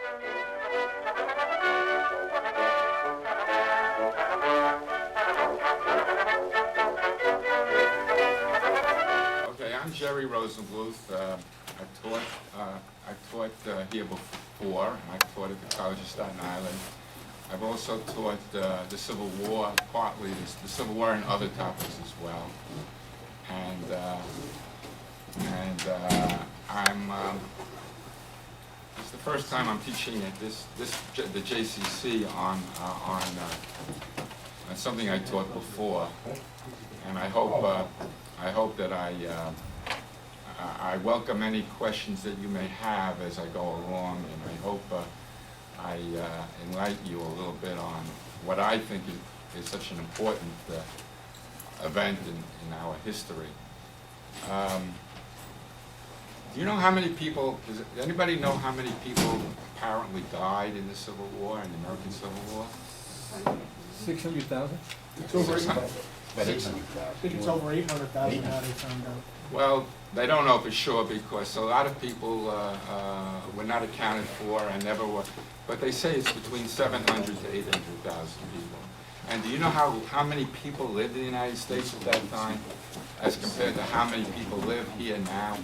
Okay, I'm Jerry Rosenbluth. I taught here before. I've taught at the College of Staten Island. I've also taught the Civil War, partly the Civil War and other topics as well. It's the first time I'm teaching at the JCC on something I taught before, and I hope that I welcome any questions that you may have as I go along, and I hope I enlighten you a little bit on what I think is such an important event in our history. Do you know how many people, does anybody know how many people apparently died in the Civil War, in the American Civil War? 600,000? It's over 800. About 800,000. I think it's over 800,000 now they found out. Well, they don't know for sure because a lot of people were not accounted for and never were, but they say it's between 700 to 800,000 people. And do you know how many people lived in the United States at that time as compared to how many people live here now?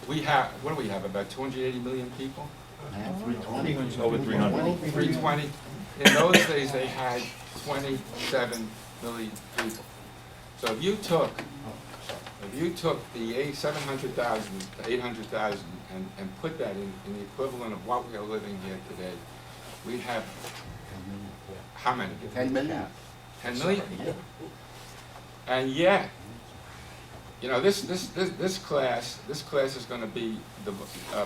We have, what do we have, about 280 million people? 320. Over 300. 320. In those days, they had 27 million people. So if you took the 700,000 to 800,000 and put that in the equivalent of what we are living here today, we'd have how many? 10 million. 10 million? And yet, you know, this class is going to be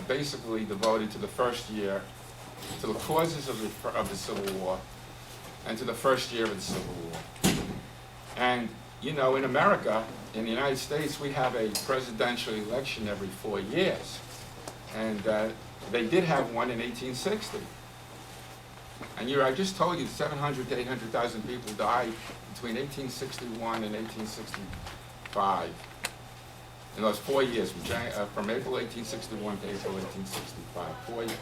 basically devoted to the first year, to the causes of the Civil War, and to the first year of the Civil War. And you know, in America, in the United States, we have a presidential election every 4 years, and they did have one in 1860. And I just told you 700 to 800,000 people died between 1861 and 1865. In those 4 years, from April 1861 to April 1865, 4 years.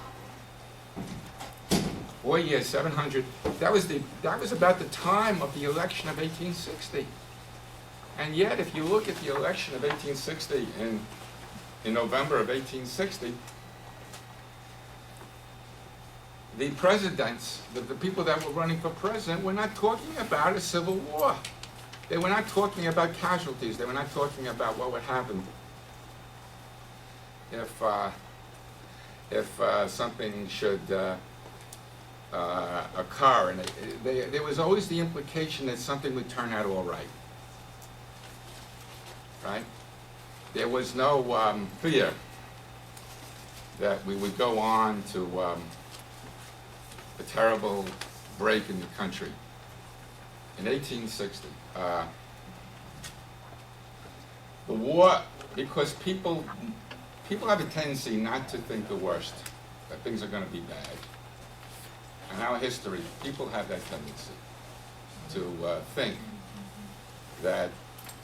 4 years, 700. That was about the time of the election of 1860. And yet, if you look at the election of 1860 in November of 1860, the presidents, the people that were running for president, were not talking about a civil war. They were not talking about casualties. They were not talking about what would happen if something should occur. And there was always the implication that something would turn out all right. Right? There was no fear that we would go on to a terrible break in the country. In 1860, the war, because people have a tendency not to think the worst, that things are going to be bad. In our history, people have that tendency to think that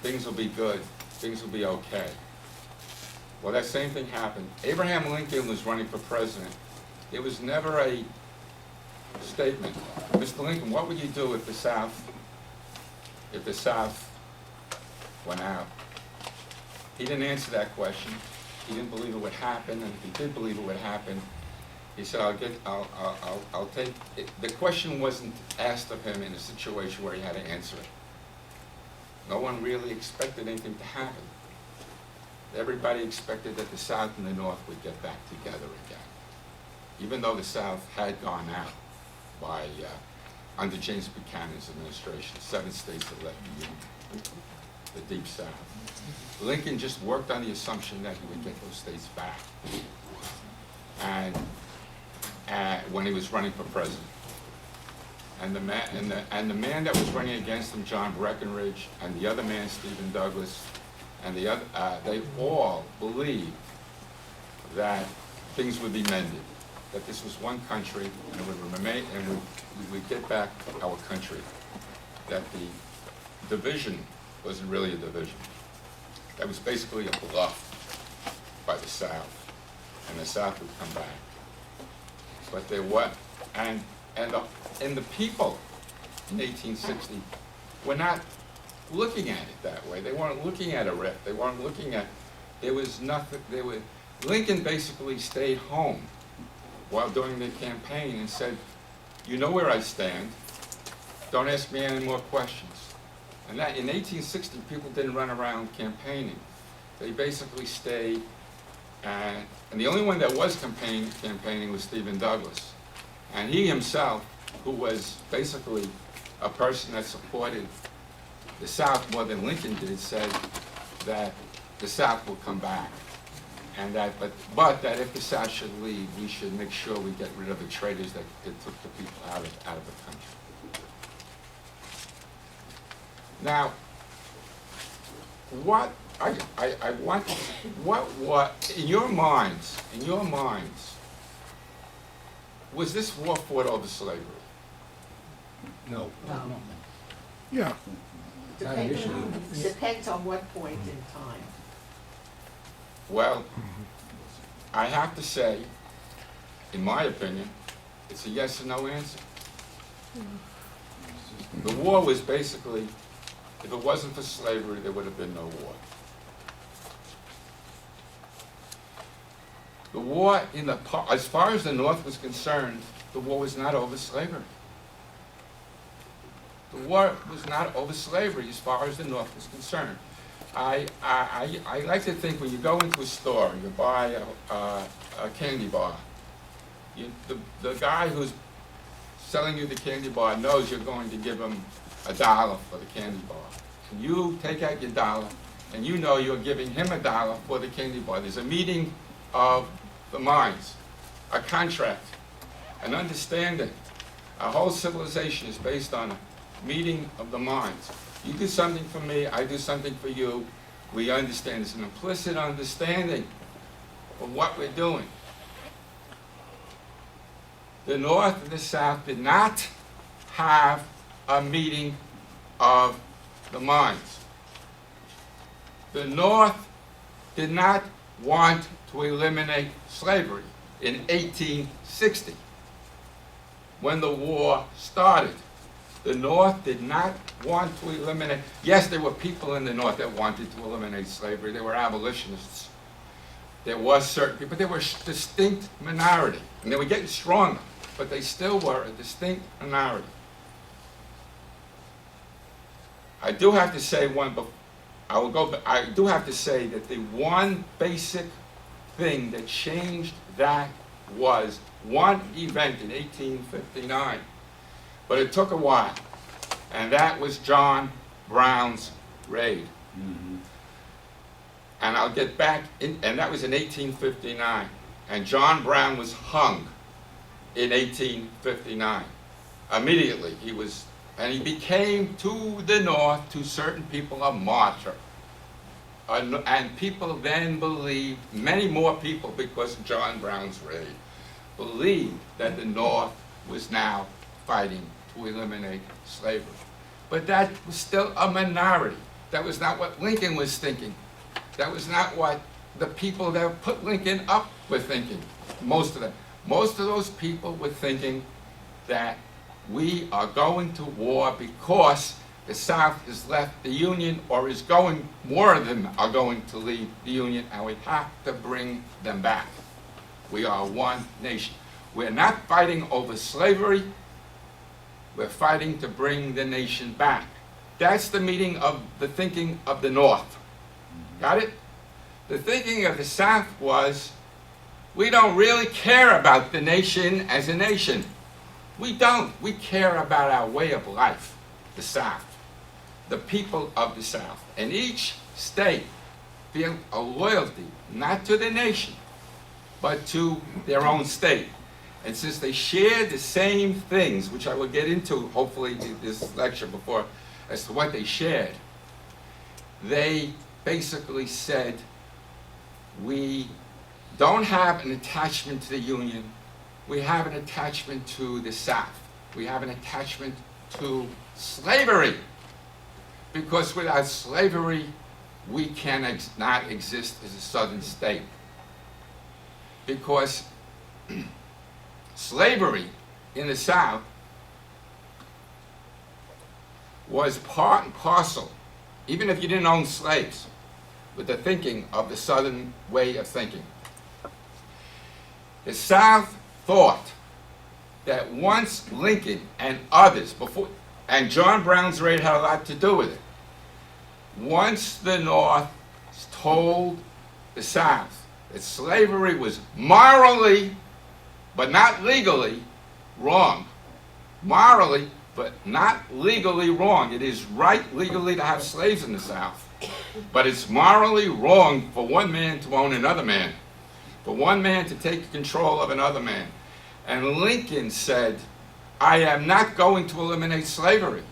things will be good, things will be okay. Well, that same thing happened. Abraham Lincoln was running for president. It was never a statement, Mr. Lincoln, what would you do if the South went out? He didn't answer that question. He didn't believe it would happen, and if he did believe it would happen, he said, I'll take it. The question wasn't asked of him in a situation where he had to answer it. No one really expected anything to happen. Everybody expected that the South and the North would get back together again, even though the South had gone out by, under James Buchanan's administration, 7 states that left the Union, the Deep South. Lincoln just worked on the assumption that he would get those states back, and when he was running for president. And the man that was running against him, John Breckinridge, and the other man, Stephen Douglas, and the other, they all believed that things would be mended, that this was one country, and it would remain, and we would get back our country. That the division wasn't really a division. That was basically a bluff by the South, and the South would come back. but there were, and the people in 1860 were not looking at it that way. They weren't looking at a rift. They weren't looking at, there was nothing, Lincoln basically stayed home while during the campaign and said, you know where I stand, don't ask me any more questions. And that, in 1860, people didn't run around campaigning. They basically stayed, and the only one that was campaigning was Stephen Douglas. And he himself, who was basically a person that supported the South more than Lincoln did, said that the South will come back. And that, but that if the South should leave, we should make sure we get rid of the traitors that took the people out of the country. Now, what in your minds, was this war fought over slavery? No. Yeah. Depends on what point in time. Well, I have to say, in my opinion, it's a yes or no answer. The war was basically, if it wasn't for slavery, there would have been no war. The war, as far as the North was concerned, the war was not over slavery. The war was not over slavery as far as the North was concerned. I like to think when you go into a store and you buy a candy bar, the guy who's selling you the candy bar knows you're going to give him $1 for the candy bar. And you take out your dollar and you know you're giving him $1 for the candy bar. There's a meeting of the minds, a contract, an understanding. Our whole civilization is based on a meeting of the minds. You do something for me, I do something for you. We understand. It's an implicit understanding of what we're doing. The North and the South did not have a meeting of the minds. The North did not want to eliminate slavery in 1860 when the war started. The North did not want to eliminate, yes, there were people in the North that wanted to eliminate slavery. There were abolitionists. There was certain people, but they were a distinct minority. And they were getting stronger, but they still were a distinct minority. I do have to say I do have to say that the one basic thing that changed that was one event in 1859. But it took a while, and that was John Brown's raid. Mm-hmm. And I'll get back, and that was in 1859. And John Brown was hung in 1859. Immediately, he became to the North, to certain people, a martyr. And people then believed, many more people, because of John Brown's raid, believed that the North was now fighting to eliminate slavery. But that was still a minority. That was not what Lincoln was thinking. That was not what the people that put Lincoln up were thinking. Most of them. Most of those people were thinking that we are going to war because the South has left the Union, or is going, more of them are going to leave the Union, and we have to bring them back. We are one nation. We're not fighting over slavery. We're fighting to bring the nation back. That's the meaning of the thinking of the North. Got it? The thinking of the South was, we don't really care about the nation as a nation. We don't. We care about our way of life, the South, the people of the South. And each state feel a loyalty, not to the nation, but to their own state. And since they shared the same things, which I will get into hopefully in this lecture before, as to what they shared, they basically said, we don't have an attachment to the Union, we have an attachment to the South. We have an attachment to slavery. Because without slavery, we cannot exist as a Southern state. Because slavery in the South was part and parcel, even if you didn't own slaves, with the thinking of the Southern way of thinking. The South thought that once Lincoln and others and John Brown's raid had a lot to do with it. Once the North told the South that slavery was morally, but not legally, wrong. Morally, but not legally wrong. It is right legally to have slaves in the South, but it's morally wrong for one man to own another man, for one man to take control of another man. And Lincoln said, I am not going to eliminate slavery.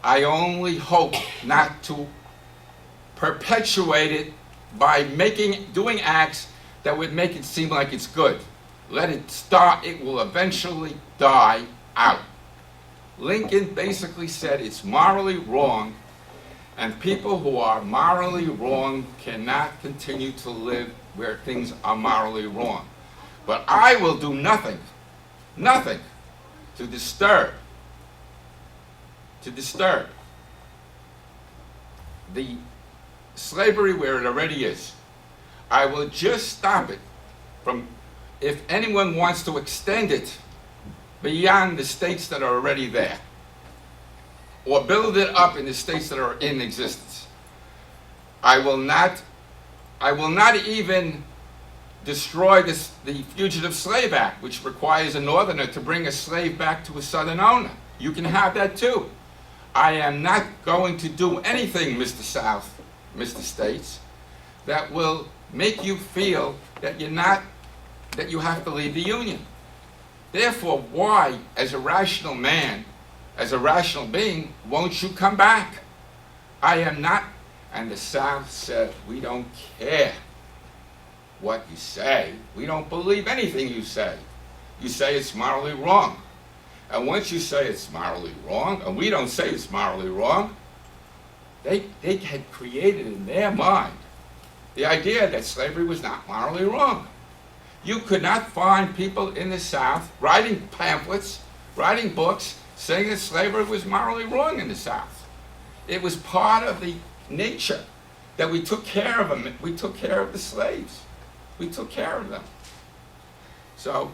I only hope not to perpetuate it by doing acts that would make it seem like it's good. Let it start, it will eventually die out. Lincoln basically said it's morally wrong, and people who are morally wrong cannot continue to live where things are morally wrong. But I will do nothing to disturb the slavery where it already is. I will just stop it from, if anyone wants to extend it beyond the states that are already there, or build it up in the states that are in existence. I will not even destroy the Fugitive Slave Act, which requires a Northerner to bring a slave back to a Southern owner. You can have that too. I am not going to do anything, Mr. South, Mr. States, that will make you feel that you have to leave the Union. Therefore, why, as a rational man, as a rational being, won't you come back? I am not. And the South said, we don't care what you say. We don't believe anything you say. You say it's morally wrong. And once you say it's morally wrong, and we don't say it's morally wrong, they had created in their mind the idea that slavery was not morally wrong. You could not find people in the South writing pamphlets, writing books, saying that slavery was morally wrong in the South. It was part of the nature that we took care of them. We took care of the slaves. We took care of them. So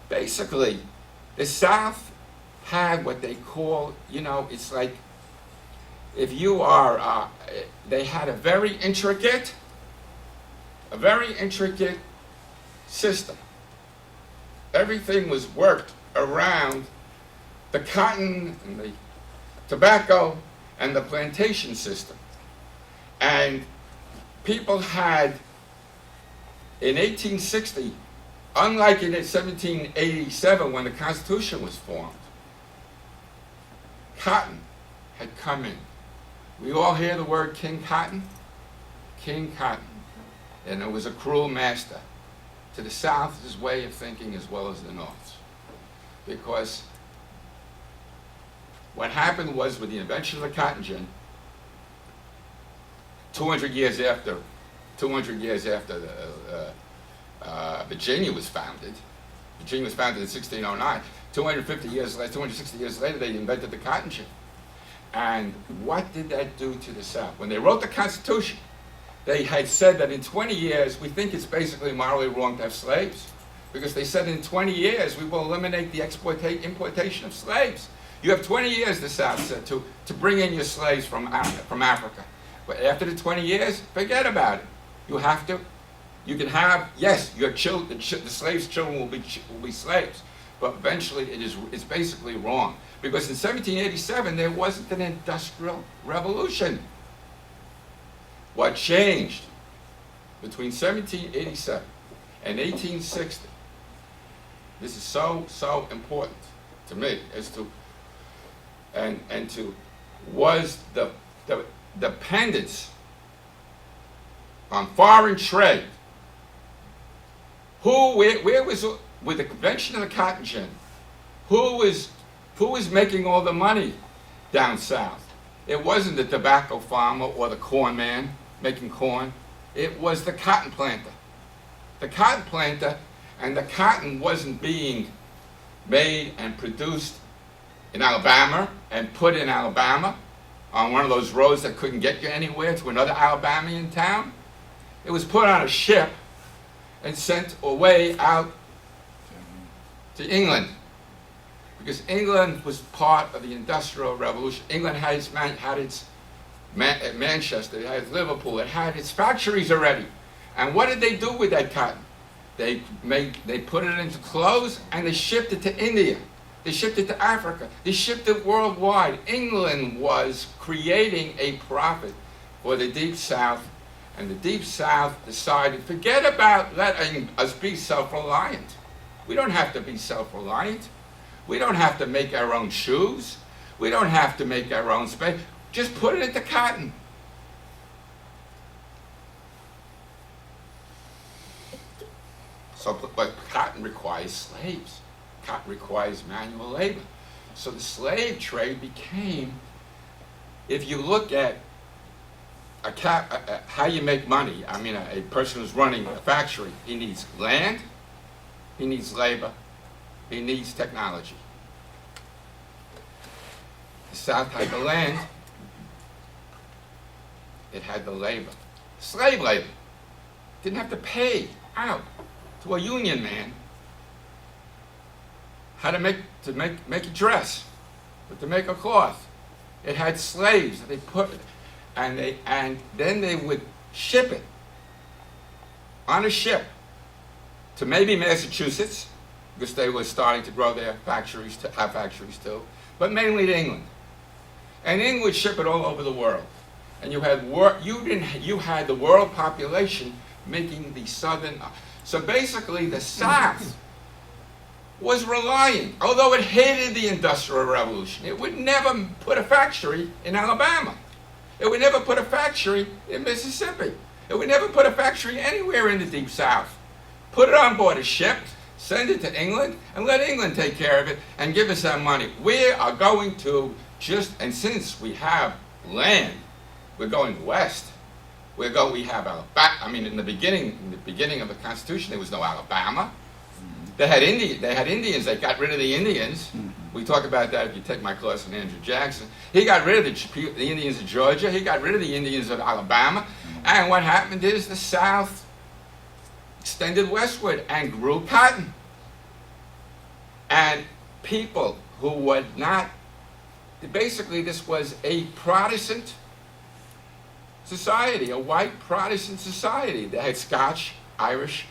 basically, the South had what they call, it's like, if you are, they had a very intricate system. Everything was worked around the cotton and the tobacco and the plantation system. And people had, in 1860, unlike in 1787 when the Constitution was formed, cotton had come in. We all hear the word King Cotton? King Cotton. And it was a cruel master to the South's way of thinking as well as the North's. Because what happened was, with the invention of the cotton gin, 200 years after Virginia was founded in 1609, 260 years later, they invented the cotton gin. And what did that do to the South? When they wrote the Constitution, they had said that in 20 years, we think it's basically morally wrong to have slaves. Because they said in 20 years, we will eliminate the importation of slaves. You have 20 years, the South said, to bring in your slaves from Africa. But after the 20 years, forget about it. You can have, yes, your children, the slaves' children will be slaves. But eventually, it's basically wrong. Because in 1787, there wasn't an industrial revolution. What changed between 1787 and 1860, this is so important to me, was the dependence on foreign trade. Where was, with the convention of the cotton gin, who was making all the money down south? It wasn't the tobacco farmer or the corn man making corn. It was the cotton planter. The cotton planter, and the cotton wasn't being made and produced in Alabama and put in Alabama on one of those roads that couldn't get you anywhere to another Alabamian town. It was put on a ship and sent away out to England, because England was part of the Industrial Revolution. England had its Manchester, it had Liverpool, it had its factories already. And what did they do with that cotton? They put it into clothes and they shipped it to India. They shipped it to Africa. They shipped it worldwide. England was creating a profit for the Deep South, and the Deep South decided, forget about letting us be self-reliant. We don't have to be self-reliant. We don't have to make our own shoes. We don't have to make our own space. Just put it into cotton. So, but cotton requires slaves. Cotton requires manual labor. So the slave trade became, if you look at how you make money, I mean, a person who's running a factory, he needs land, he needs labor, he needs technology. The South had the land, it had the labor. Slave labor. Didn't have to pay out to a union man how to make a dress, or to make a cloth. It had slaves that they put, and then they would ship it on a ship to maybe Massachusetts, because they were starting to grow their factories, to have factories too, but mainly to England. And England would ship it all over the world. And you had the world population making the southern. So basically, the South was relying, although it hated the Industrial Revolution, it would never put a factory in Alabama. It would never put a factory in Mississippi. It would never put a factory anywhere in the Deep South. Put it on board a ship, send it to England, and let England take care of it and give us that money. We are going to and since we have land, we're going west. We have Alabama. I mean, in the beginning of the Constitution, there was no Alabama. They had Indians. They got rid of the Indians. We talk about that if you take my class on Andrew Jackson. He got rid of the Indians of Georgia. He got rid of the Indians of Alabama. And what happened is the South extended westward and grew cotton. And people who would not, basically this was a Protestant society, a white Protestant society. They had Scotch, Irish,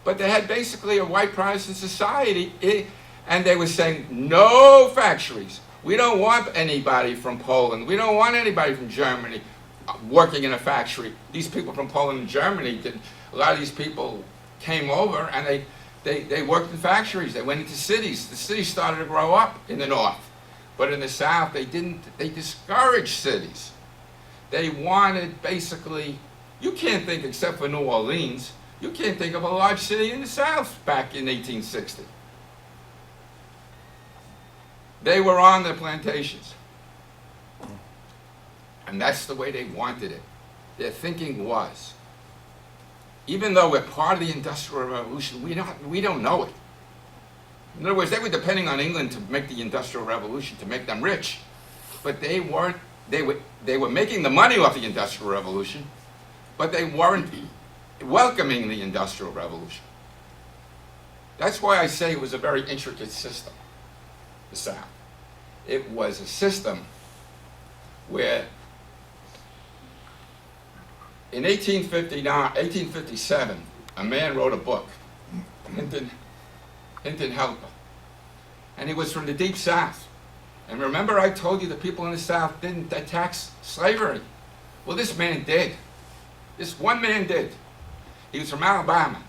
but they had basically a white Protestant society, and they were saying, no factories. We don't want anybody from Poland. We don't want anybody from Germany working in a factory. These people from Poland and Germany, a lot of these people came over and they worked in factories. They went into cities. The cities started to grow up in the north. But in the South, they discouraged cities. They wanted basically, you can't think, except for New Orleans, you can't think of a large city in the South back in 1860. They were on the plantations. And that's the way they wanted it. Their thinking was, even though we're part of the Industrial Revolution, we don't know it. In other words, they were depending on England to make the Industrial Revolution, to make them rich. But they were making the money off the Industrial Revolution, but they weren't welcoming the Industrial Revolution. That's why I say it was a very intricate system, the South. It was a system where in 1857, a man wrote a book, Hinton Helper, and he was from the Deep South. And remember I told you the people in the South didn't tax slavery? Well, this man did. This one man did. He was from Alabama.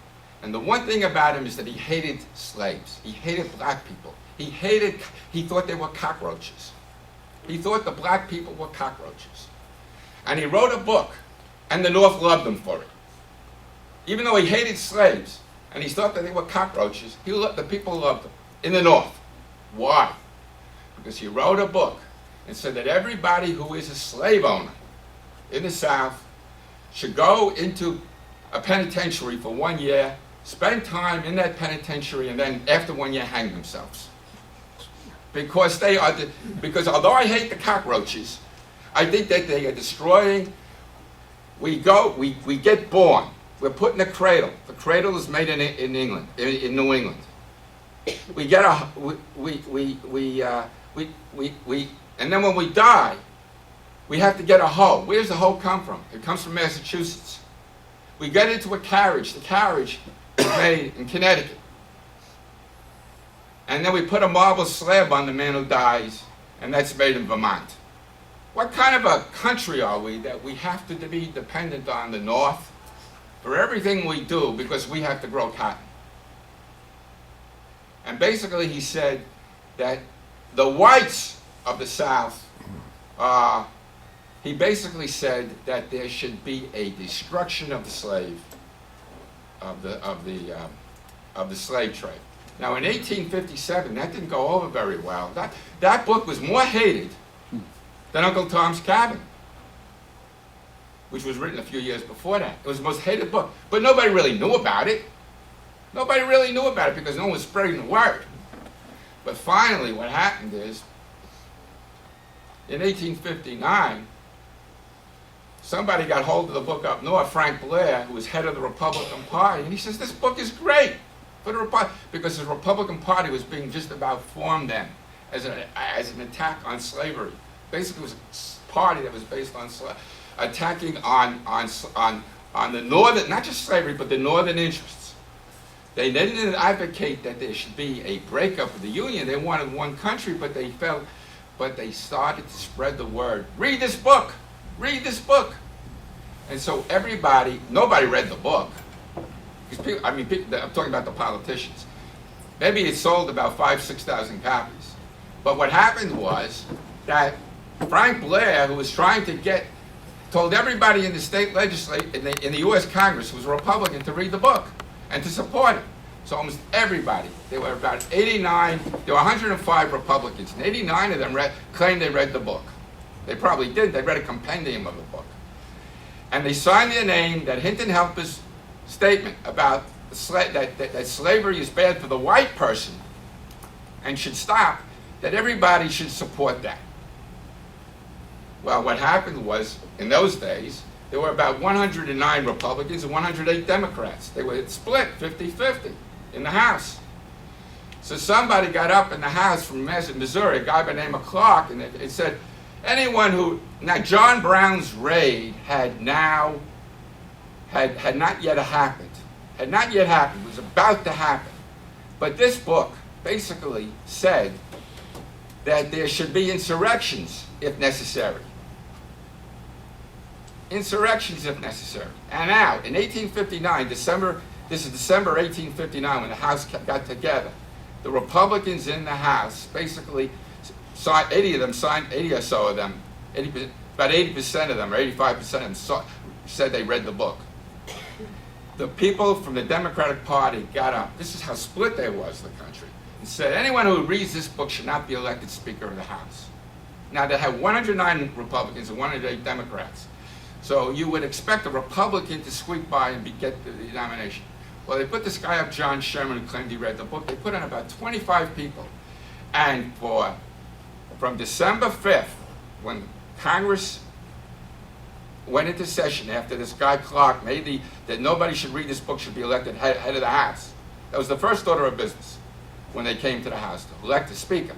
And the one thing about him is that he hated slaves. He hated black people. He thought they were cockroaches. He thought the black people were cockroaches. And he wrote a book, and the North loved him for it. Even though he hated slaves, and he thought that they were cockroaches, the people loved him in the North. Why? Because he wrote a book and said that everybody who is a slave owner in the South should go into a penitentiary for 1 year, spend time in that penitentiary, and then after 1 year hang themselves. because because although I hate the cockroaches, I think that they are destroying. We get born. We're put in a cradle. The cradle is made in England, in New England. We get and then when we die, we have to get a hoe. Where's the hoe come from? It comes from Massachusetts. We get into a carriage. The carriage is made in Connecticut. And then we put a marble slab on the man who dies, and that's made in Vermont. What kind of a country are we that we have to be dependent on the North for everything we do because we have to grow cotton? And basically he said that the whites of the South, he basically said that there should be a destruction of the slave, of the slave trade. Now in 1857, that didn't go over very well. That book was more hated than Uncle Tom's Cabin, which was written a few years before that. It was the most hated book, but nobody really knew about it. Nobody really knew about it because no one was spreading the word. But finally, what happened is, in 1859, somebody got hold of the book up north, Frank Blair, who was head of the Republican Party, and he says, this book is great for the Republican, because the Republican Party was being just about formed then as an attack on slavery. Basically, it was a party that was based on attacking on the northern, not just slavery, but the northern interests. They didn't advocate that there should be a breakup of the Union. They wanted one country, but they started to spread the word. Read this book. Read this book. And so nobody read the book. Because people, I'm talking about the politicians. Maybe it sold about 5,000-6,000 copies. But what happened was that Frank Blair, who was trying to told everybody in the state legislature, in the U.S. Congress, who was a Republican, to read the book and to support it. So almost everybody, there were about 89, there were 105 Republicans, and 89 of them claimed they read the book. They probably did. They read a compendium of the book. And they signed their name that Hinton Helper's statement about that slavery is bad for the white person and should stop, that everybody should support that. Well, what happened was, in those days, there were about 109 Republicans and 108 Democrats. They were split 50-50 in the House. So somebody got up in the House from Missouri, a guy by the name of Clark, and it said, now John Brown's raid had not yet happened. Had not yet happened, it was about to happen. But this book basically said that there should be insurrections if necessary. Insurrections if necessary. And now, in 1859, December 1859, when the House got together, the Republicans in the House basically signed, 80 or so of them, about 80% of them, or 85% of them said they read the book. The people from the Democratic Party got up, this is how split there was, the country, and said anyone who reads this book should not be elected Speaker of the House. Now, they had 109 Republicans and 108 Democrats. So you would expect a Republican to squeak by and get the nomination. Well, they put this guy up, John Sherman, who claimed he read the book. They put in about 25 people. And from December 5th, when Congress went into session after this guy Clark made that nobody should read this book, should be elected head of the House. That was the first order of business when they came to the House, to elect a Speaker.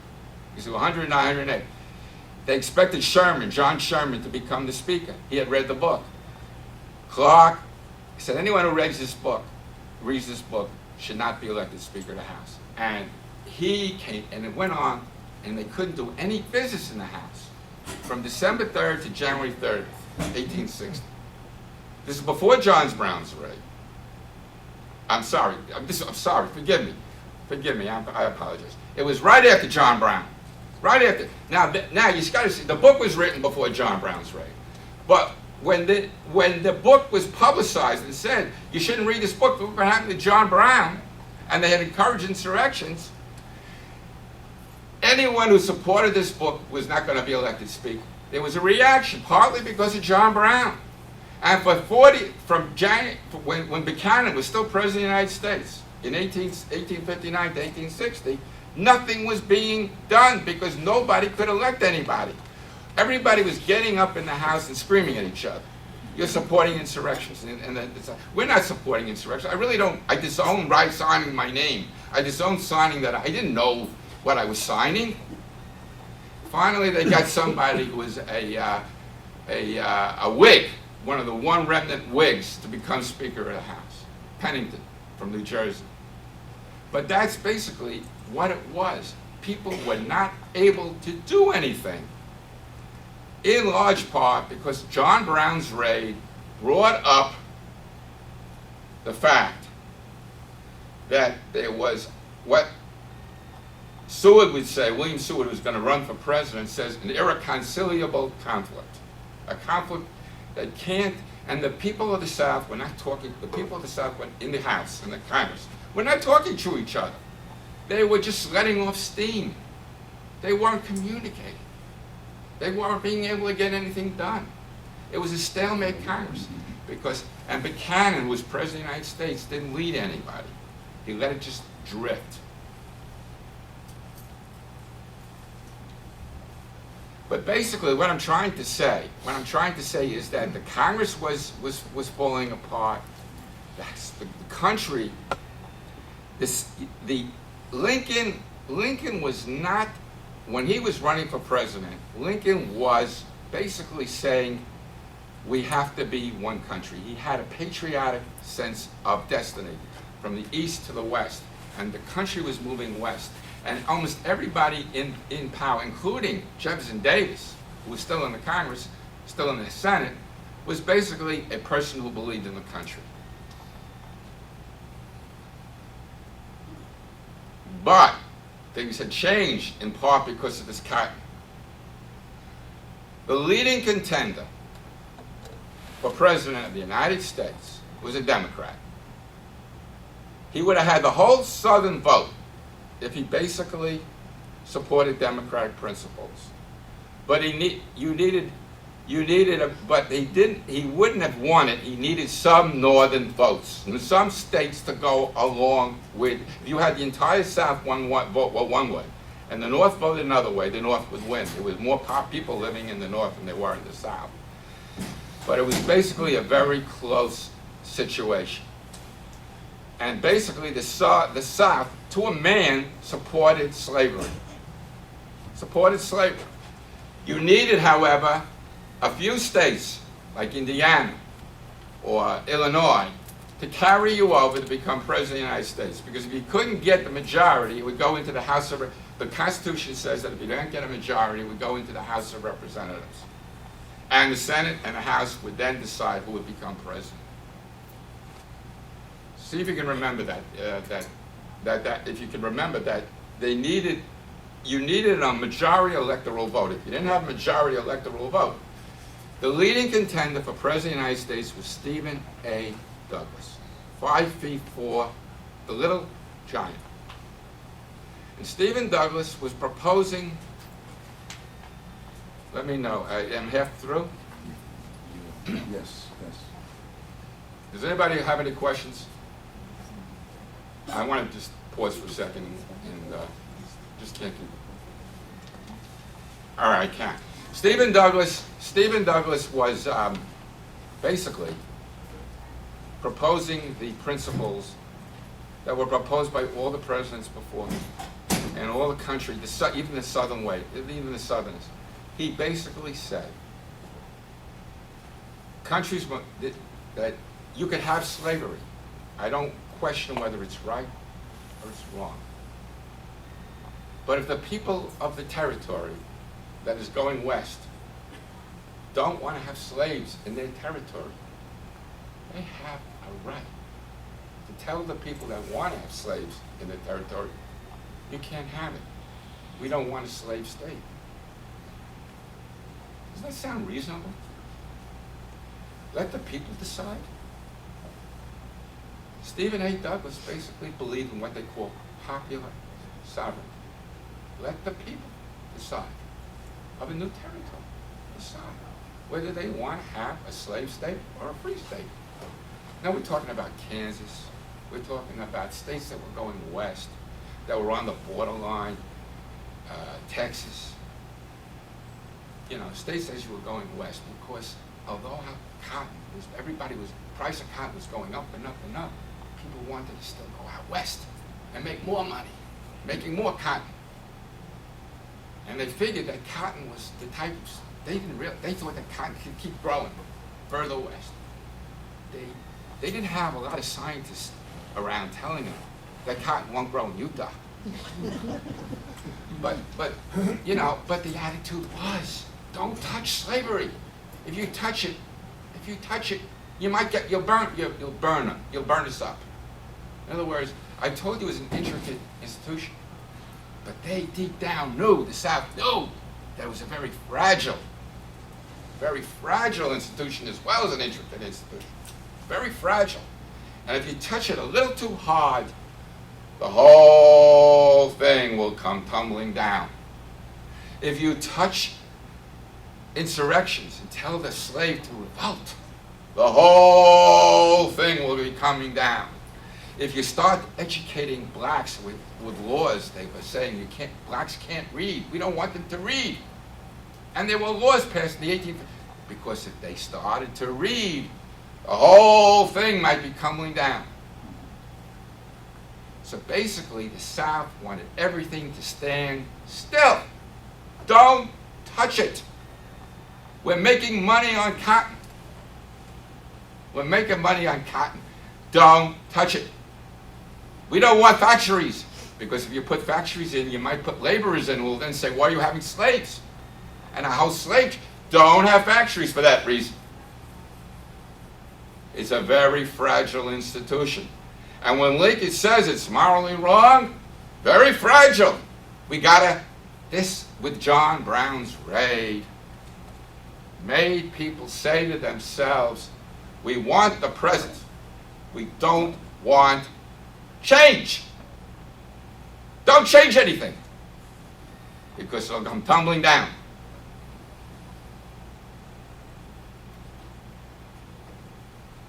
Because there were 109, 108. They expected John Sherman, to become the Speaker. He had read the book. Clark said anyone who reads this book, should not be elected Speaker of the House. And he came, and it went on, and they couldn't do any business in the House from December 3rd to January 3rd, 1860. This is before John Brown's raid. I'm sorry, forgive me, I apologize. It was right after John Brown. Right after. Now you got to see, the book was written before John Brown's raid. But when the book was publicized and said, you shouldn't read this book, look what happened to John Brown, and they had encouraged insurrections, anyone who supported this book was not going to be elected Speaker. There was a reaction, partly because of John Brown. And when Buchanan was still President of the United States, in 1859 to 1860, Nothing was being done because nobody could elect anybody. Everybody was getting up in the House and screaming at each other. You're supporting insurrections. We're not supporting insurrections. I really don't. I disown signing my name. I disown signing that. I didn't know what I was signing. Finally, they got somebody who was a Whig, one of the one remnant Whigs, to become Speaker of the House, Pennington from New Jersey. But that's basically what it was. People were not able to do anything, in large part because John Brown's raid brought up the fact that there was what Seward would say, William Seward, who's going to run for president, says an irreconcilable conflict. A conflict that can't, and the people of the South were not talking, the people of the South were in the House, in the Congress, were not talking to each other. They were just letting off steam. They weren't communicating. They weren't being able to get anything done. It was a stalemate Congress and Buchanan, who was president of the United States, didn't lead anybody. He let it just drift. But basically, what I'm trying to say is that the Congress was falling apart. That's the country. Lincoln was not, when he was running for president, Lincoln was basically saying, we have to be one country. He had a patriotic sense of destiny from the east to the west, and the country was moving west. And almost everybody in power, including Jefferson Davis, who was still in the Congress, still in the Senate, was basically a person who believed in the country. But things had changed in part because of this cotton. The leading contender for president of the United States was a Democrat. He would have had the whole Southern vote if he basically supported democratic principles. But he wouldn't have won it. He needed some northern votes, and some states to go along with. If you had the entire South vote one way, and the North voted another way, the North would win. There was more people living in the North than there were in the South. But it was basically a very close situation. And basically the South, to a man, supported slavery. You needed, however, a few states, like Indiana or Illinois, to carry you over to become president of the United States. Because if you couldn't get the majority, it would go into the House of the Constitution says that if you don't get a majority, it would go into the House of Representatives. And the Senate and the House would then decide who would become president. See if you can remember that. If you can remember that, you needed a majority electoral vote. If you didn't have a majority electoral vote, the leading contender for president of the United States was Stephen A. Douglas, 5'4", the little giant. And Stephen Douglas was proposing. Let me know. I am half through. Yes. Does anybody have any questions? I want to just pause for a second and just can't keep. All right, I can. Stephen Douglas was basically proposing the principles that were proposed by all the presidents before him and all the country, even the Southern way, even the Southerners. He basically said countries that you could have slavery. I don't question whether it's right or it's wrong. But if the people of the territory that is going west don't want to have slaves in their territory, they have a right to tell the people that want to have slaves in their territory, you can't have it. We don't want a slave state. Doesn't that sound reasonable? Let the people decide. Stephen A. Douglas basically believed in what they call popular sovereignty. Let the people decide of a new territory. Decide whether they want to have a slave state or a free state. Now we're talking about Kansas. We're talking about states that were going west. that were on the borderline, Texas, states as you were going west, because although price of cotton was going up and up and up, people wanted to still go out west and make more money, making more cotton. And they figured that cotton was the type of, they thought that cotton could keep growing further west. They didn't have a lot of scientists around telling them that cotton won't grow in Utah. But the attitude was, don't touch slavery. If you touch it, you'll burn us up. In other words, I told you it was an intricate institution, but they deep down knew, the South knew, that it was a very fragile institution as well as an intricate institution. Very fragile. And if you touch it a little too hard, the whole thing will come tumbling down. If you touch insurrections and tell the slave to revolt, the whole thing will be coming down. If you start educating blacks with laws, they were saying blacks can't read. We don't want them to read. And there were laws passed in the 1850s, because if they started to read, the whole thing might be tumbling down. So basically, the South wanted everything to stand still. Don't touch it. We're making money on cotton. We're making money on cotton. Don't touch it. We don't want factories, because if you put factories in, you might put laborers in who will then say, why are you having slaves? And a house slave, don't have factories for that reason. It's a very fragile institution. And when Lincoln says it's morally wrong, very fragile. This with John Brown's raid made people say to themselves, we want the present. We don't want change. Don't change anything, because it'll come tumbling down.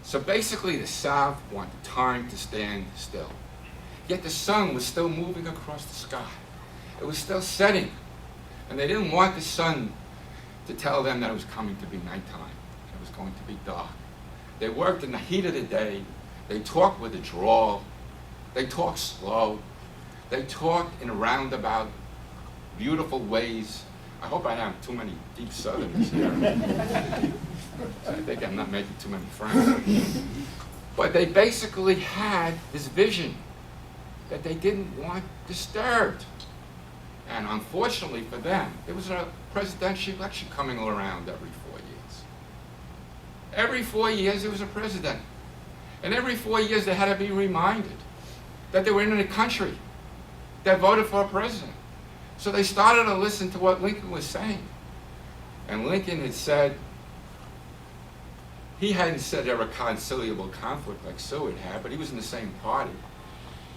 So basically, the South wanted time to stand still. Yet the sun was still moving across the sky. It was still setting. And they didn't want the sun to tell them that it was coming to be nighttime. It was going to be dark. They worked in the heat of the day. They talked with a drawl. They talked slow. They talked in roundabout, beautiful ways. I hope I have too many deep Southerners here. I think I'm not making too many friends. But they basically had this vision that they didn't want disturbed. And unfortunately for them, there was a presidential election coming around every 4 years. Every 4 years there was a president. And every 4 years they had to be reminded that they were in a country that voted for a president. So they started to listen to what Lincoln was saying. And Lincoln had said, he hadn't said irreconcilable conflict like Seward had, but he was in the same party.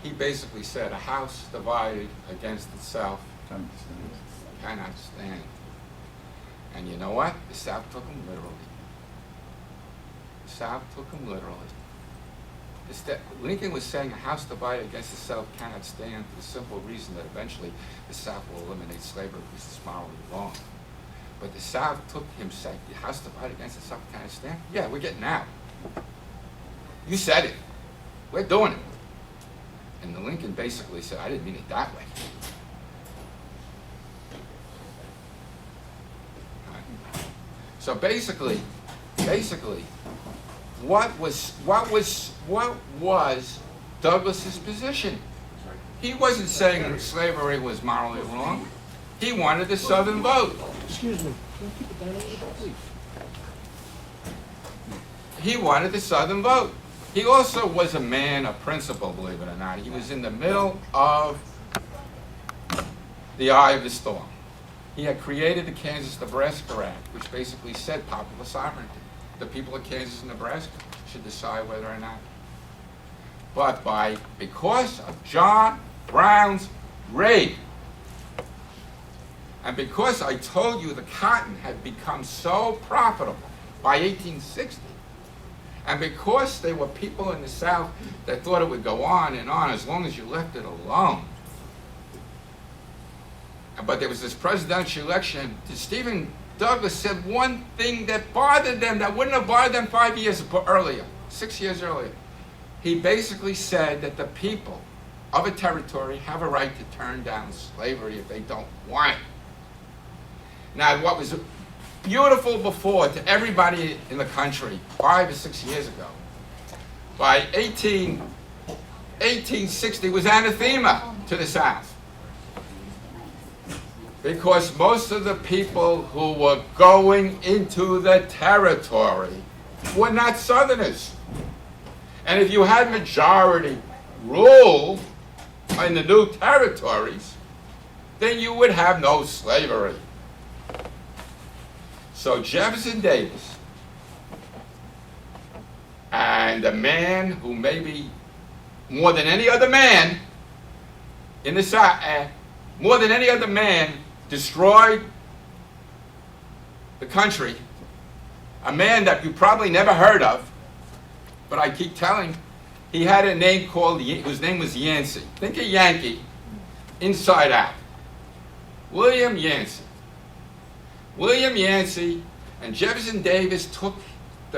He basically said, a house divided against itself cannot stand. And you know what? The South took him literally. The South took him literally. Lincoln was saying a house divided against itself cannot stand for the simple reason that eventually the South will eliminate slavery because it's morally wrong. But the South took him saying the house divided against itself cannot stand. Yeah, we're getting out. You said it. We're doing it. And the Lincoln basically said, I didn't mean it that way. Right. So basically, what was Douglas's position? He wasn't saying that slavery was morally wrong. He wanted the Southern vote. Excuse me, can you keep it down a little bit, please? He wanted the Southern vote. He also was a man of principle, believe it or not. He was in the middle of the eye of the storm. He had created the Kansas-Nebraska Act, which basically said popular sovereignty. The people of Kansas and Nebraska should decide whether or not. But because of John Brown's raid, and because I told you the cotton had become so profitable by 1860, and because there were people in the South that thought it would go on and on as long as you left it alone, but there was this presidential election. Stephen Douglas said one thing that bothered them that wouldn't have bothered them 5 years earlier, 6 years earlier. He basically said that the people of a territory have a right to turn down slavery if they don't want it. Now, what was beautiful before to everybody in the country 5 or 6 years ago, by 1860 was anathema to the South. Because most of the people who were going into the territory were not Southerners. And if you had majority rule in the new territories, then you would have no slavery. So Jefferson Davis, and a man who maybe more than any other man in the South, more than any other man, destroyed the country, a man that you probably never heard of, but I keep telling, he had a name called, whose name was Yancey. Think of Yankee, inside out. William Yancey. William Yancey and Jefferson Davis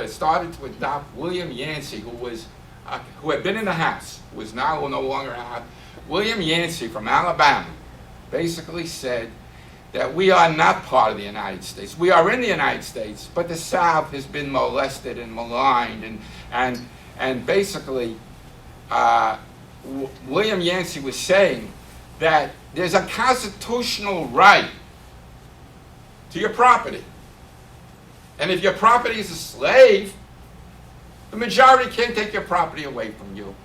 started to adopt William Yancey, who had been in the House, was now no longer out. William Yancey from Alabama basically said that we are not part of the United States. We are in the United States, but the South has been molested and maligned, and basically William Yancey was saying that there's a constitutional right to your property. And if your property is a slave, the majority can't take your property away from you.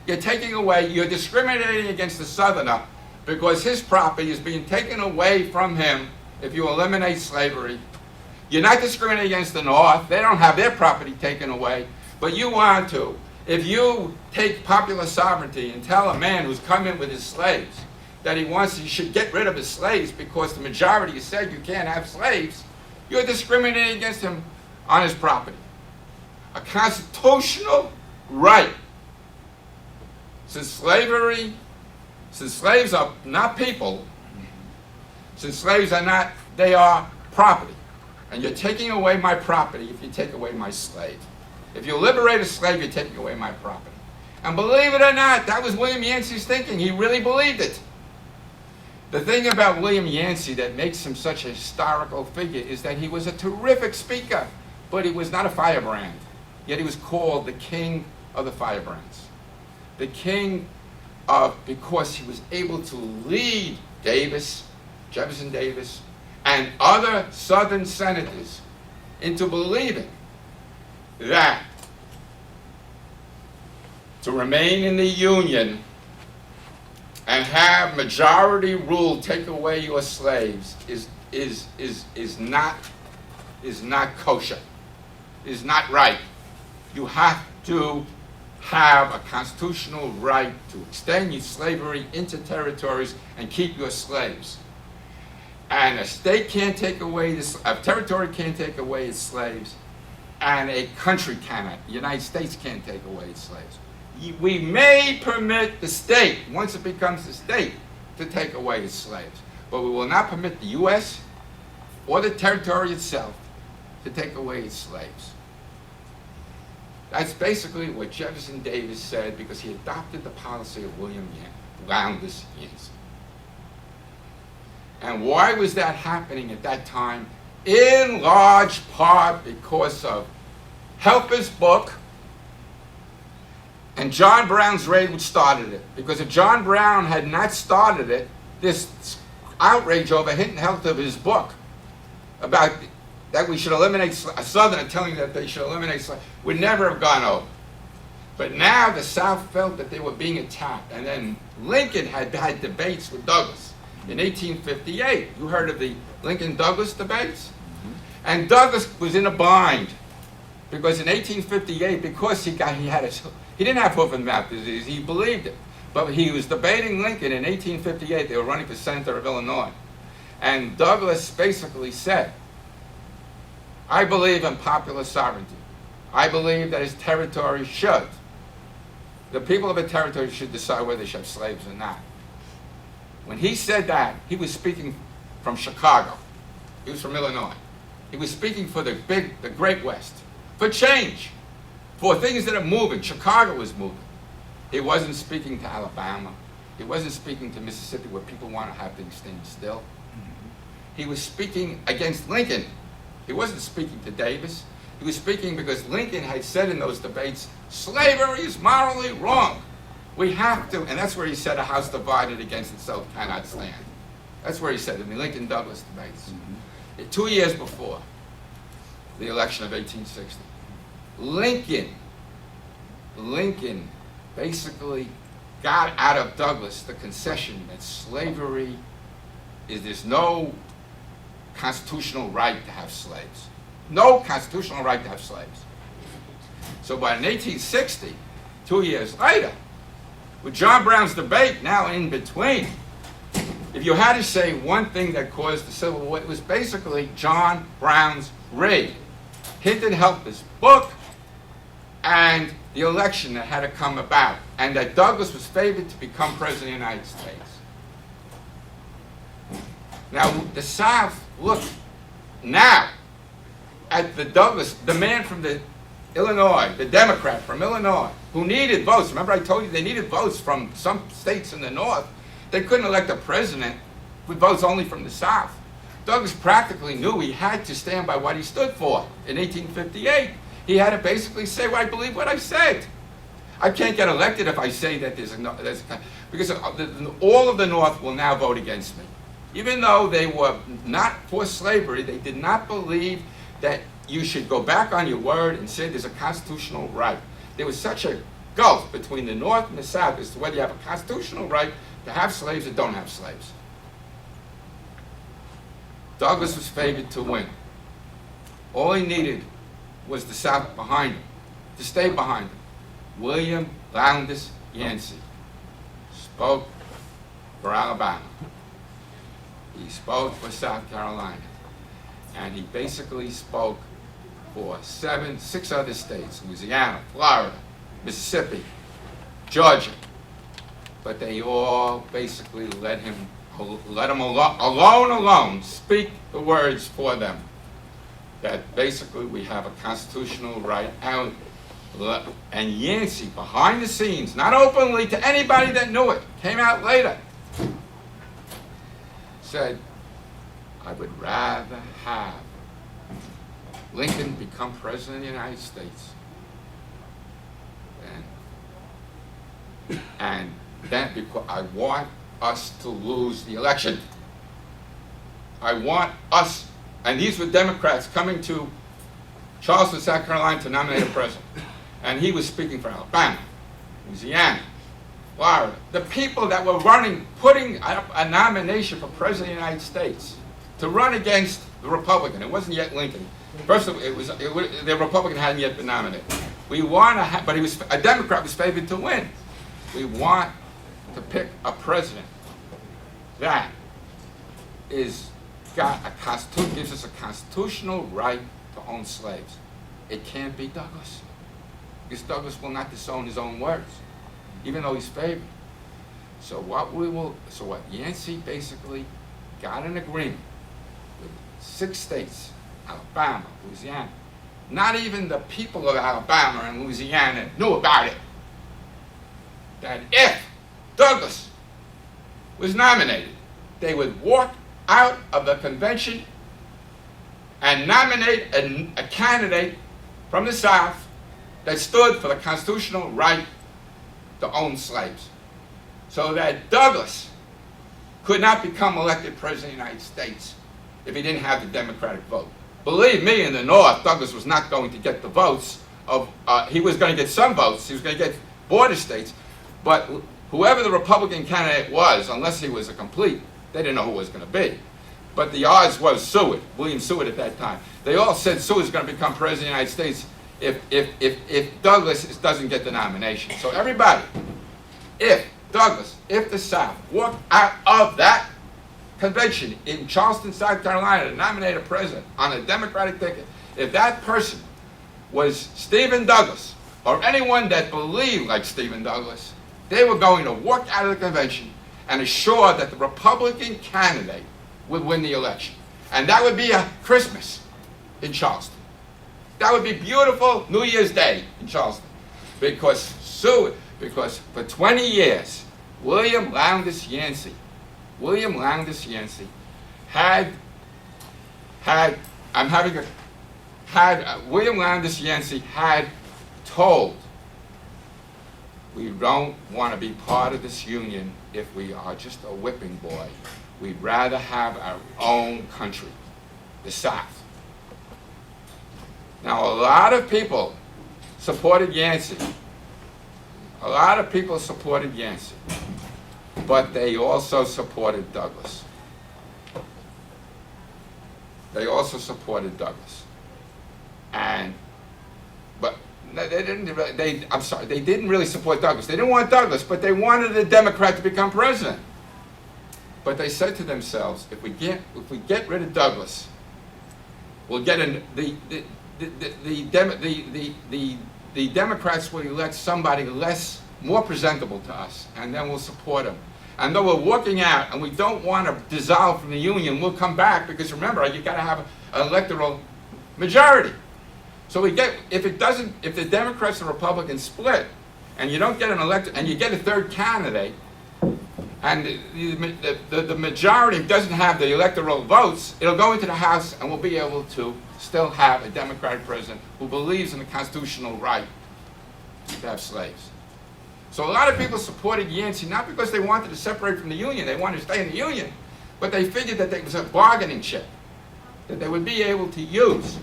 You're discriminating against the Southerner because his property is being taken away from him if you eliminate slavery. You're not discriminating against the North. They don't have their property taken away, but you want to. If you take popular sovereignty and tell a man who's come in with his slaves that he should get rid of his slaves because the majority has said you can't have slaves, you're discriminating against him on his property. A constitutional right. Since slaves are not people, since slaves are not, they are property. And you're taking away my property if you take away my slave. If you liberate a slave, you're taking away my property. And believe it or not, that was William Yancey's thinking. He really believed it. The thing about William Yancey that makes him such a historical figure is that he was a terrific speaker, but he was not a firebrand. Yet he was called the king of the firebrands. The king because he was able to lead Jefferson Davis, and other Southern senators into believing that to remain in the Union and have majority rule take away your slaves is not kosher, is not right. You have to have a constitutional right to extend your slavery into territories and keep your slaves. And a state can't take away a territory can't take away its slaves, and a country cannot. The United States can't take away its slaves. We may permit the state, once it becomes a state, to take away its slaves, but we will not permit the U.S. or the territory itself to take away its slaves. That's basically what Jefferson Davis said, because he adopted the policy of William Lowndes Yancey. And why was that happening at that time? In large part because of Helper's book and John Brown's raid, which started it. Because if John Brown had not started it, this outrage over Hinton Helper's book about that we should eliminate a Southerner telling that they should eliminate slavery would never have gone over. But now the South felt that they were being attacked. And then Lincoln had debates with Douglas in 1858. You heard of the Lincoln-Douglas debates? And Douglas was in a bind because in 1858, because he didn't have hoof and mouth disease, he believed it. But he was debating Lincoln in 1858. They were running for senator of Illinois. And Douglas basically said, I believe in popular sovereignty. I believe that his territory the people of a territory should decide whether they should have slaves or not. When he said that, he was speaking from Chicago. He was from Illinois. He was speaking for the Great West, for change, for things that are moving. Chicago was moving. He wasn't speaking to Alabama. He wasn't speaking to Mississippi, where people want to have things stand still. He was speaking against Lincoln. He wasn't speaking to Davis. He was speaking because Lincoln had said in those debates, slavery is morally wrong. We have to, and that's where he said a house divided against itself cannot stand. That's where he said it, in the Lincoln-Douglas debates. 2 years before the election of 1860. Lincoln basically got out of Douglas the concession that slavery there's no constitutional right to have slaves. No constitutional right to have slaves. So by 1860, 2 years later, with John Brown's debate now in between, if you had to say one thing that caused the Civil War, it was basically John Brown's raid. Hinton Helper's book and the election that had to come about, and that Douglas was favored to become President of the United States. Now, the South looked now at the Douglas, the man from the Illinois, the Democrat from Illinois, who needed votes. Remember I told you they needed votes from some states in the North. They couldn't elect a president with votes only from the South. Douglas practically knew he had to stand by what he stood for in 1858. He had to basically say, well, I believe what I said. I can't get elected if I say that because all of the North will now vote against me. Even though they were not for slavery, they did not believe that you should go back on your word and say there's a constitutional right. There was such a gulf between the North and the South as to whether you have a constitutional right to have slaves or don't have slaves. Douglas was favored to win. All he needed was the South behind him, to stay behind him. William Lowndes Yancey spoke for Alabama. He spoke for South Carolina. And he basically spoke for six other states, Louisiana, Florida, Mississippi, Georgia. But they all basically let him alone speak the words for them. That basically we have a constitutional right. And Yancey, behind the scenes, not openly to anybody that knew it, came out later, said, I would rather have Lincoln become President of the United States and that because I want us to lose the election. I want us, and these were Democrats coming to Charleston, South Carolina to nominate a president. And he was speaking for Alabama, Louisiana, Florida. The people that were running, putting up a nomination for President of the United States to run against the Republican. It wasn't yet Lincoln. First of all, the Republican hadn't yet been nominated. We want to but a Democrat was favored to win. We want to pick a president that gives us a constitutional right to own slaves. It can't be Douglas, because Douglas will not disown his own words, even though he's favored. So what Yancey basically got an agreement with 6 states, Alabama, Louisiana. Not even the people of Alabama and Louisiana knew about it. That if Douglas was nominated, they would walk out of the convention and nominate a candidate from the South that stood for the constitutional right to own slaves. So that Douglas could not become elected President of the United States if he didn't have the Democratic vote. Believe me, in the North, Douglas was not going to get the votes of, he was going to get some votes, he was going to get border states, but whoever the Republican candidate was, unless he was a complete, they didn't know who it was going to be. But the odds was Seward, William Seward at that time. They all said Seward's going to become President of the United States if Douglas doesn't get the nomination. So everybody, if the South walked out of that convention in Charleston, South Carolina to nominate a president on a Democratic ticket, if that person was Stephen Douglas or anyone that believed like Stephen Douglas, they were going to walk out of the convention and assure that the Republican candidate would win the election. And that would be a Christmas in Charleston. That would be beautiful New Year's Day in Charleston. Because for 20 Years, William Lowndes Yancey William Lowndes Yancey had told, we don't want to be part of this union if we are just a whipping boy. We'd rather have our own country, the South. Now, a lot of people supported Yancey. But they also supported Douglas. They didn't really support Douglas. They didn't want Douglas, but they wanted a Democrat to become president. But they said to themselves, if we get rid of Douglas, we'll get the Democrats will elect somebody more presentable to us, and then we'll support him. And though we're walking out and we don't want to dissolve from the union, we'll come back, because remember, you got to have an electoral majority. So if the Democrats and Republicans split, and you don't get an and you get a third candidate, and the majority doesn't have the electoral votes, it'll go into the House, and we'll be able to still have a Democratic president who believes in the constitutional right to have slaves. So a lot of people supported Yancey, not because they wanted to separate from the Union, they wanted to stay in the Union, but they figured that there was a bargaining chip that they would be able to use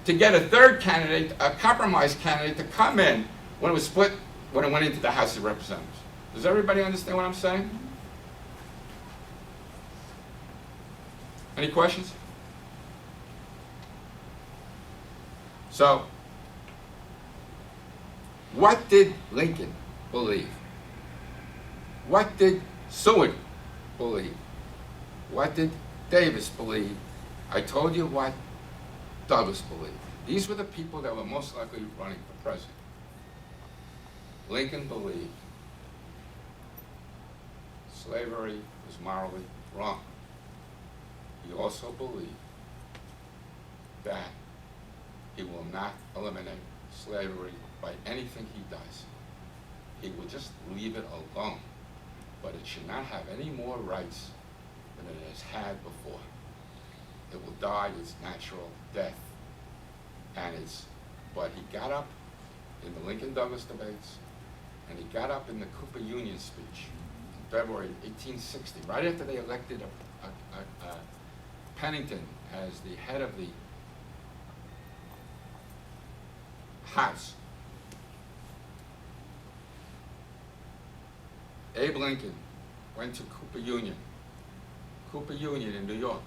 to get a third candidate, a compromise candidate, to come in when it was split, when it went into the House of Representatives. Does everybody understand what I'm saying? Any questions? So, what did Lincoln believe? What did Seward believe? What did Davis believe? I told you what Douglas believed. These were the people that were most likely running for president. Lincoln believed slavery was morally wrong. He also believed that he will not eliminate slavery by anything he does. He will just leave it alone. But it should not have any more rights than it has had before. It will die its natural death. But he got up in the Lincoln-Douglas debates, and he got up in the Cooper Union speech in February 1860, right after they elected Pennington as the head of the House. Abe Lincoln went to Cooper Union in New York.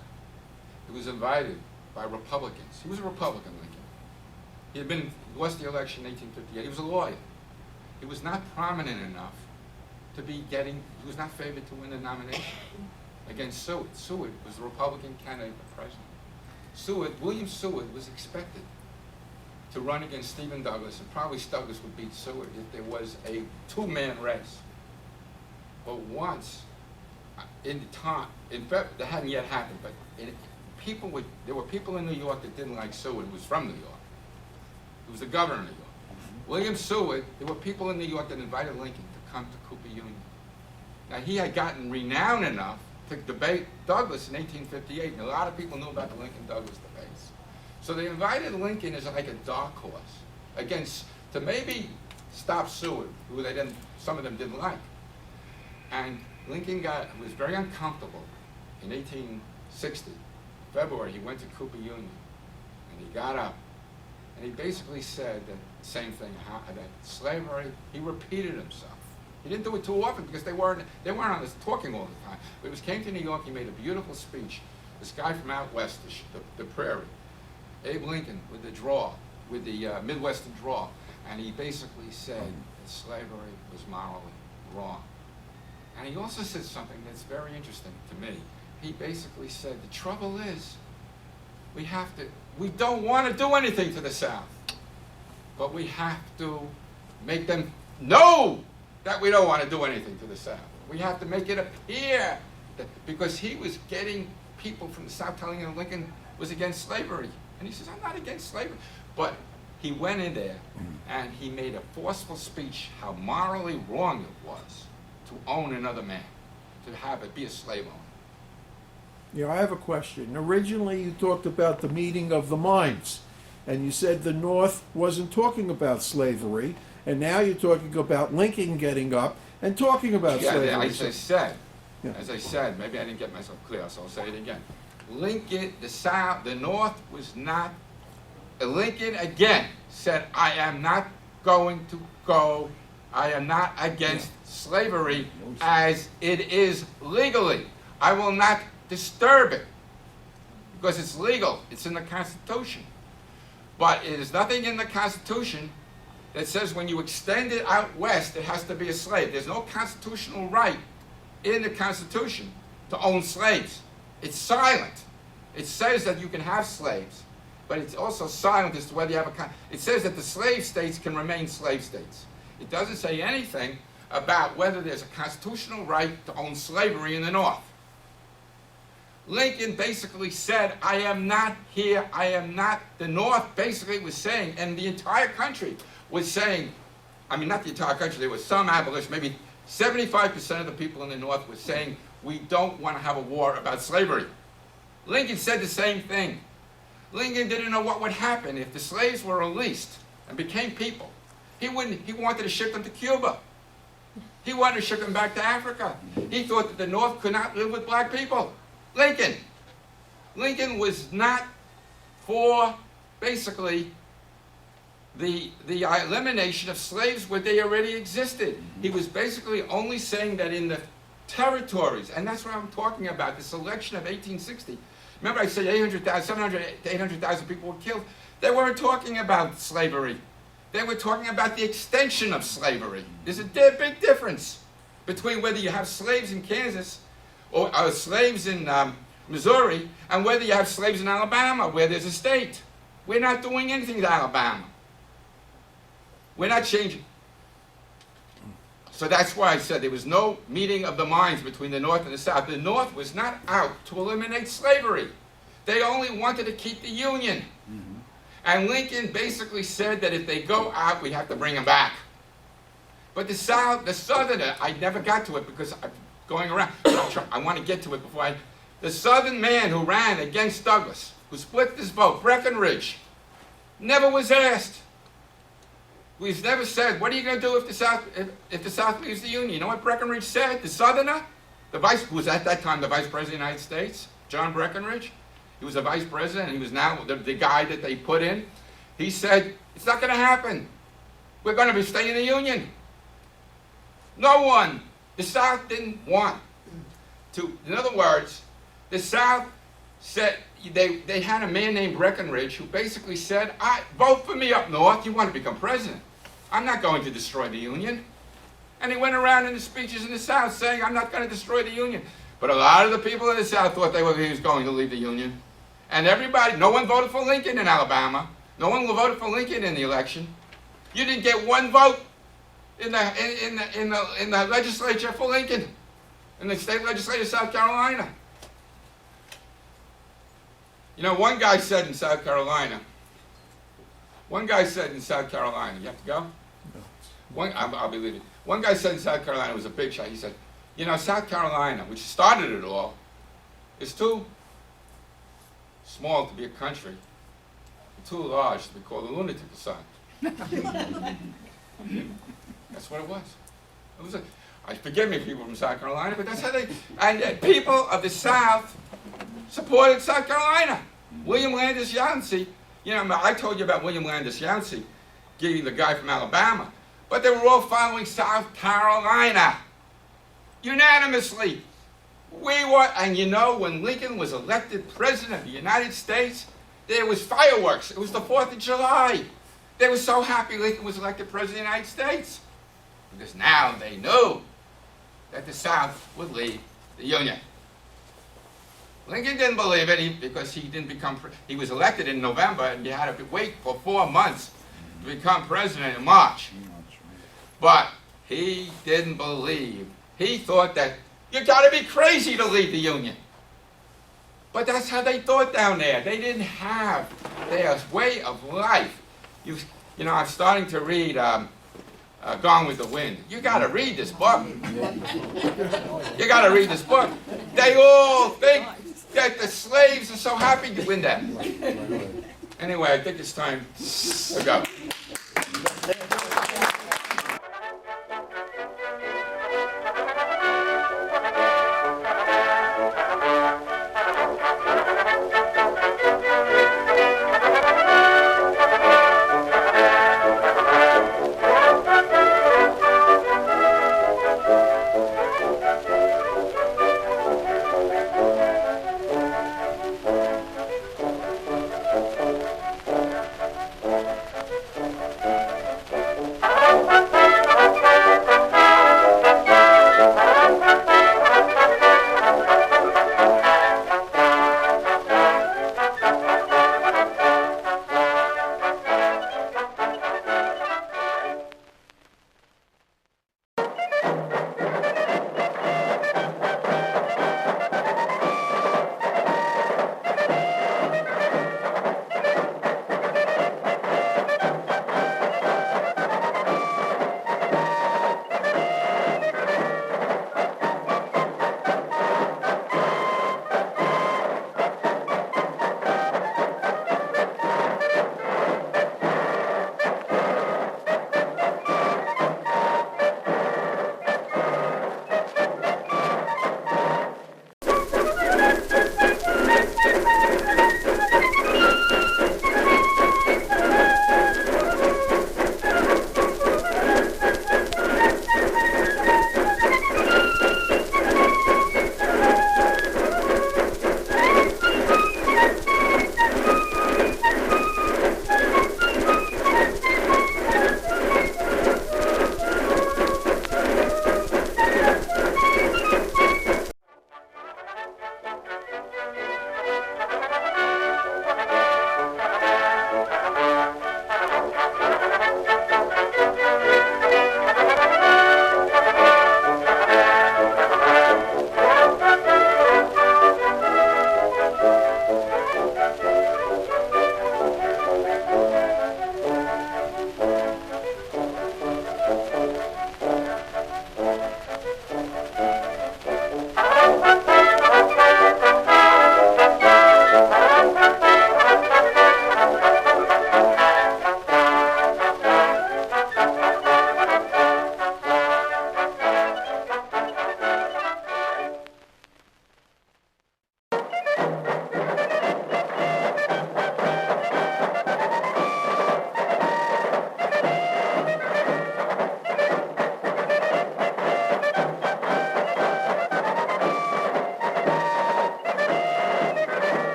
He was invited by Republicans. He was a Republican, Lincoln. He lost the election in 1858. He was a lawyer. He was not prominent enough to he was not favored to win the nomination against Seward. Seward was the Republican candidate for president. William Seward was expected to run against Stephen Douglas, and probably Douglas would beat Seward if there was a two-man race. But once, that hadn't yet happened, but there were people in New York that didn't like Seward, who was from New York. He was the governor of New York. William Seward, there were people in New York that invited Lincoln to come to Cooper Union. Now, he had gotten renowned enough to debate Douglas in 1858, and a lot of people knew about the Lincoln-Douglas debates. So they invited Lincoln as like a dark horse to maybe stop Seward, who some of them didn't like. And Lincoln was very uncomfortable in 1860. February, he went to Cooper Union, and he got up, and he basically said that same thing, that slavery, he repeated himself. He didn't do it too often because they weren't on this talking all the time. But he came to New York, he made a beautiful speech. This guy from out west, the prairie, Abe Lincoln, with the Midwestern drawl, and he basically said that slavery was morally wrong. And he also said something that's very interesting to me. He basically said, the trouble is, we don't want to do anything to the South, but we have to make them know that we don't want to do anything to the South. We have to make it appear that, because he was getting people from the South telling him Lincoln was against slavery. And he says, I'm not against slavery. But he went in there and he made a forceful speech how morally wrong it was to own another man, to have it be a slave owner. Yeah, I have a question. Originally, you talked about the meeting of the minds, and you said the North wasn't talking about slavery, and now you're talking about Lincoln getting up and talking about slavery. Yeah, Yeah. as I said, maybe I didn't get myself clear, so I'll say it again. Lincoln, the South, the North was not, Lincoln again said, I am not going to go, I am not against slavery as it is legally. I will not disturb it because it's legal, it's in the Constitution. But it is nothing in the Constitution that says when you extend it out west, it has to be a slave. There's no constitutional right in the Constitution to own slaves. It's silent. It says that you can have slaves, but it's also silent as to whether you have it says that the slave states can remain slave states. It doesn't say anything about whether there's a constitutional right to own slavery in the North. Lincoln basically said, I am not here, I am not, the North basically was saying, and the entire country was saying, I mean, not the entire country, there was some abolitionists, maybe 75% of the people in the North were saying, we don't want to have a war about slavery. Lincoln said the same thing. Lincoln didn't know what would happen if the slaves were released and became people. He wanted to ship them to Cuba. He wanted to ship them back to Africa. He thought that the North could not live with black people. Lincoln was not for, basically, the elimination of slaves where they already existed. He was basically only saying that in the territories, and that's what I'm talking about, the selection of 1860. Remember I said 700 to 800,000 people were killed? They weren't talking about slavery. They were talking about the extension of slavery. There's a big difference between whether you have slaves in Kansas or slaves in Missouri and whether you have slaves in Alabama where there's a state. We're not doing anything to Alabama. We're not changing. So that's why I said there was no meeting of the minds between the North and the South. The North was not out to eliminate slavery. They only wanted to keep the Union. And Lincoln basically said that if they go out, we have to bring them back. But the South, the Southerner, I never got to it because I'm going around. I want to get to it before the Southern man who ran against Douglas, who split this vote, Breckinridge, never was asked. We've never said, what are you going to do if the South leaves the Union? You know what Breckinridge said? The Southerner, who was at that time the Vice President of the United States, John Breckinridge, he was a Vice President, and he was now the guy that they put in. He said, it's not going to happen. We're going to be staying in the Union. No one. The South didn't want to. In other words, the South said, they had a man named Breckinridge who basically said, vote for me up north. You want to become president. I'm not going to destroy the Union. And he went around in the speeches in the South saying, I'm not going to destroy the Union. But a lot of the people in the South thought he was going to leave the Union. And everybody, no one voted for Lincoln in Alabama. No one voted for Lincoln in the election. You didn't get one vote in the legislature for Lincoln, in the state legislature of South Carolina. You know, one guy said in South Carolina, you have to go? I'll be leaving. One guy said in South Carolina, it was a big shot, he said, you know, South Carolina, which started it all, is too small to be a country, too large to be called a lunatic asylum. That's what it was. Forgive me, people from South Carolina, but that's how and people of the South supported South Carolina. William Landis Yancey, you know, I told you about William Landis Yancey, the guy from Alabama, but they were all following South Carolina unanimously. And you know, when Lincoln was elected president of the United States, there was fireworks. It was the 4th of July. They were so happy Lincoln was elected president of the United States. Because now they knew that the South would leave the Union. Lincoln didn't believe it because he was elected in November and you had to wait for 4 months to become president in March. But he didn't believe He thought that you gotta be crazy to leave the Union. But that's how they thought down there. They didn't have their way of life. You know, I'm starting to read Gone with the Wind. You gotta read this book. You gotta read this book. They all think that the slaves are so happy to win that. Anyway, I think it's time to go.